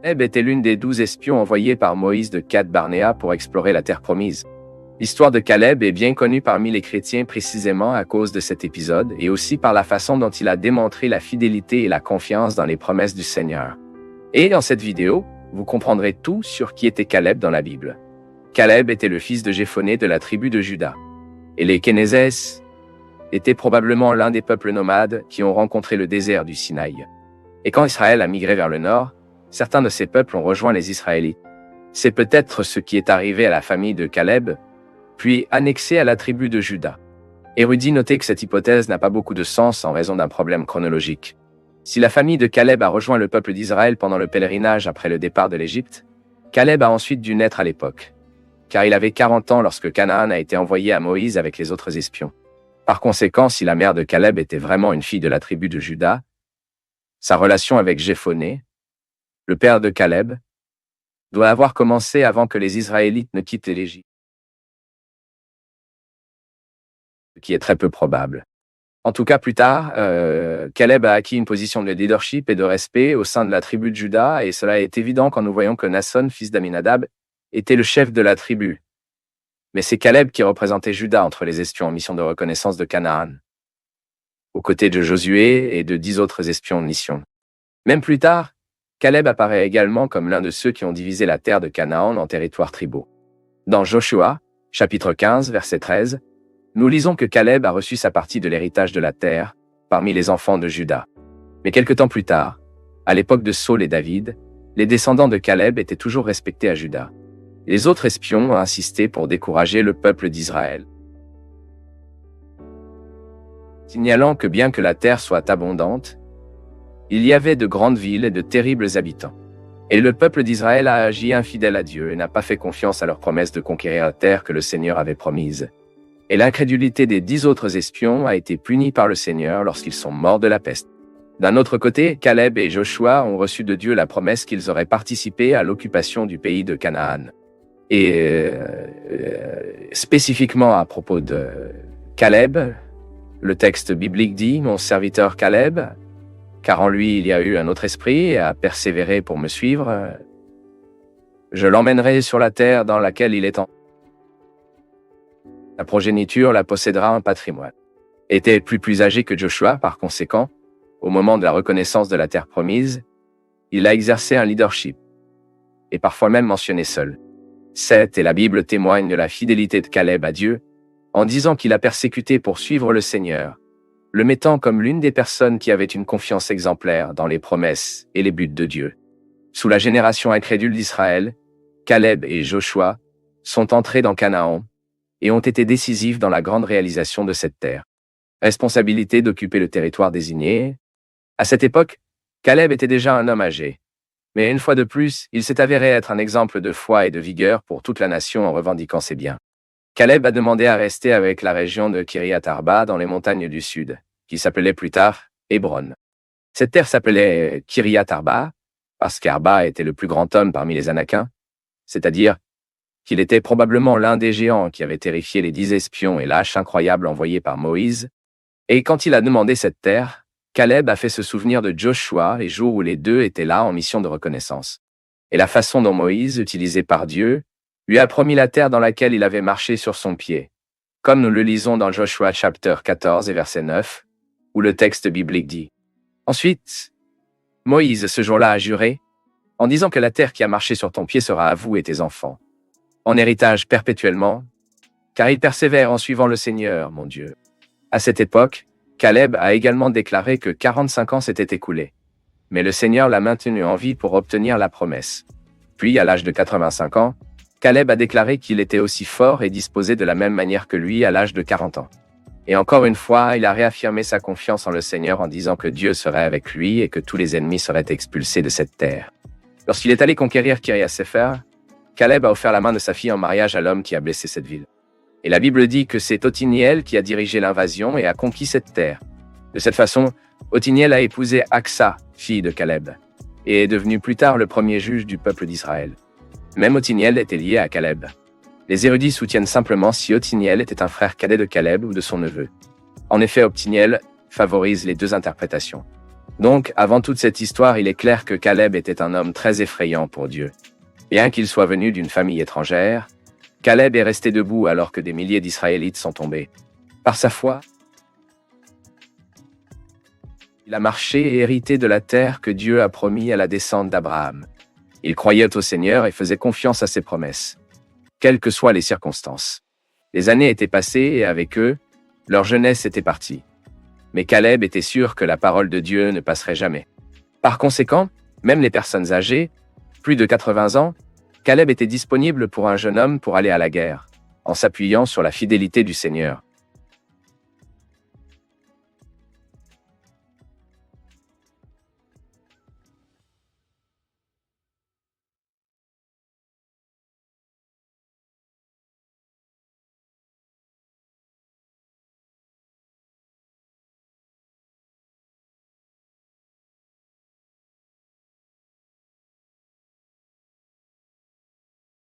Caleb était l'une des 12 espions envoyés par Moïse de Kadesh-Barnéa pour explorer la terre promise. L'histoire de Caleb est bien connue parmi les chrétiens précisément à cause de cet épisode et aussi par la façon dont il a démontré la fidélité et la confiance dans les promesses du Seigneur. Et dans cette vidéo, vous comprendrez tout sur qui était Caleb dans la Bible. Caleb était le fils de Jéphoné de la tribu de Juda. Et les Kénézès étaient probablement l'un des peuples nomades qui ont rencontré le désert du Sinaï. Et quand Israël a migré vers le nord, certains de ces peuples ont rejoint les Israélites. C'est peut-être ce qui est arrivé à la famille de Caleb, puis annexé à la tribu de Juda. Érudits notaient que cette hypothèse n'a pas beaucoup de sens en raison d'un problème chronologique. Si la famille de Caleb a rejoint le peuple d'Israël pendant le pèlerinage après le départ de l'Égypte, Caleb a ensuite dû naître à l'époque, car il avait 40 ans lorsque Canaan a été envoyé à Moïse avec les autres espions. Par conséquent, si la mère de Caleb était vraiment une fille de la tribu de Juda, sa relation avec Jéphoné, le père de Caleb, doit avoir commencé avant que les Israélites ne quittent l'Égypte, ce qui est très peu probable. En tout cas, plus tard, Caleb a acquis une position de leadership et de respect au sein de la tribu de Juda, et cela est évident quand nous voyons que Naasson, fils d'Aminadab, était le chef de la tribu. Mais c'est Caleb qui représentait Juda entre les espions en mission de reconnaissance de Canaan, aux côtés de Josué et de 10 autres espions de mission. Même plus tard, Caleb apparaît également comme l'un de ceux qui ont divisé la terre de Canaan en territoires tribaux. Dans Joshua, chapitre 15, verset 13, nous lisons que Caleb a reçu sa partie de l'héritage de la terre parmi les enfants de Juda. Mais quelque temps plus tard, à l'époque de Saul et David, les descendants de Caleb étaient toujours respectés à Juda. Les autres espions ont insisté pour décourager le peuple d'Israël, signalant que bien que la terre soit abondante, il y avait de grandes villes et de terribles habitants. Et le peuple d'Israël a agi infidèle à Dieu et n'a pas fait confiance à leur promesse de conquérir la terre que le Seigneur avait promise. Et l'incrédulité des 10 autres espions a été punie par le Seigneur lorsqu'ils sont morts de la peste. D'un autre côté, Caleb et Joshua ont reçu de Dieu la promesse qu'ils auraient participé à l'occupation du pays de Canaan. Et spécifiquement à propos de Caleb, le texte biblique dit « Mon serviteur Caleb, car en lui il y a eu un autre esprit et a persévéré pour me suivre, je l'emmènerai sur la terre dans laquelle il est en... La progéniture la possédera un patrimoine. » Était plus âgé que Joshua, par conséquent, au moment de la reconnaissance de la terre promise, il a exercé un leadership, et parfois même mentionné seul. Et la Bible témoigne de la fidélité de Caleb à Dieu, en disant qu'il a persécuté pour suivre le Seigneur, le mettant comme l'une des personnes qui avait une confiance exemplaire dans les promesses et les buts de Dieu. Sous la génération incrédule d'Israël, Caleb et Joshua sont entrés dans Canaan et ont été décisifs dans la grande réalisation de cette terre. Responsabilité d'occuper le territoire désigné. À cette époque, Caleb était déjà un homme âgé. Mais une fois de plus, il s'est avéré être un exemple de foi et de vigueur pour toute la nation en revendiquant ses biens. Caleb a demandé à rester avec la région de Kiriath-Arba dans les montagnes du sud, qui s'appelait plus tard Hébron. Cette terre s'appelait Kiriath-Arba parce qu'Arba était le plus grand homme parmi les Anakiens, c'est-à-dire qu'il était probablement l'un des géants qui avait terrifié les 10 espions et l'âche incroyable envoyé par Moïse. Et quand il a demandé cette terre, Caleb a fait se souvenir de Joshua les jours où les deux étaient là en mission de reconnaissance. Et la façon dont Moïse, utilisé par Dieu, lui a promis la terre dans laquelle il avait marché sur son pied, comme nous le lisons dans Joshua chapitre 14 et verset 9, où le texte biblique dit « Ensuite, Moïse ce jour-là a juré, en disant que la terre qui a marché sur ton pied sera à vous et tes enfants, en héritage perpétuellement, car ils persévèrent en suivant le Seigneur, mon Dieu. » À cette époque, Caleb a également déclaré que 45 ans s'étaient écoulés. Mais le Seigneur l'a maintenu en vie pour obtenir la promesse. Puis, à l'âge de 85 ans, Caleb a déclaré qu'il était aussi fort et disposé de la même manière que lui à l'âge de 40 ans. Et encore une fois, il a réaffirmé sa confiance en le Seigneur en disant que Dieu serait avec lui et que tous les ennemis seraient expulsés de cette terre. Lorsqu'il est allé conquérir Kiriath-Séfer, Caleb a offert la main de sa fille en mariage à l'homme qui a blessé cette ville. Et la Bible dit que c'est Othniel qui a dirigé l'invasion et a conquis cette terre. De cette façon, Othniel a épousé Aksa, fille de Caleb, et est devenu plus tard le premier juge du peuple d'Israël. Même Othniel était lié à Caleb. Les érudits soutiennent simplement si Othniel était un frère cadet de Caleb ou de son neveu. En effet, Othniel favorise les deux interprétations. Donc, avant toute cette histoire, il est clair que Caleb était un homme très effrayant pour Dieu. Bien qu'il soit venu d'une famille étrangère, Caleb est resté debout alors que des milliers d'Israélites sont tombés. Par sa foi, il a marché et hérité de la terre que Dieu a promis à la descente d'Abraham. Il croyait au Seigneur et faisait confiance à ses promesses, quelles que soient les circonstances. Les années étaient passées et avec eux, leur jeunesse était partie. Mais Caleb était sûr que la parole de Dieu ne passerait jamais. Par conséquent, même les personnes âgées, plus de 80 ans, Caleb était disponible pour un jeune homme pour aller à la guerre, en s'appuyant sur la fidélité du Seigneur.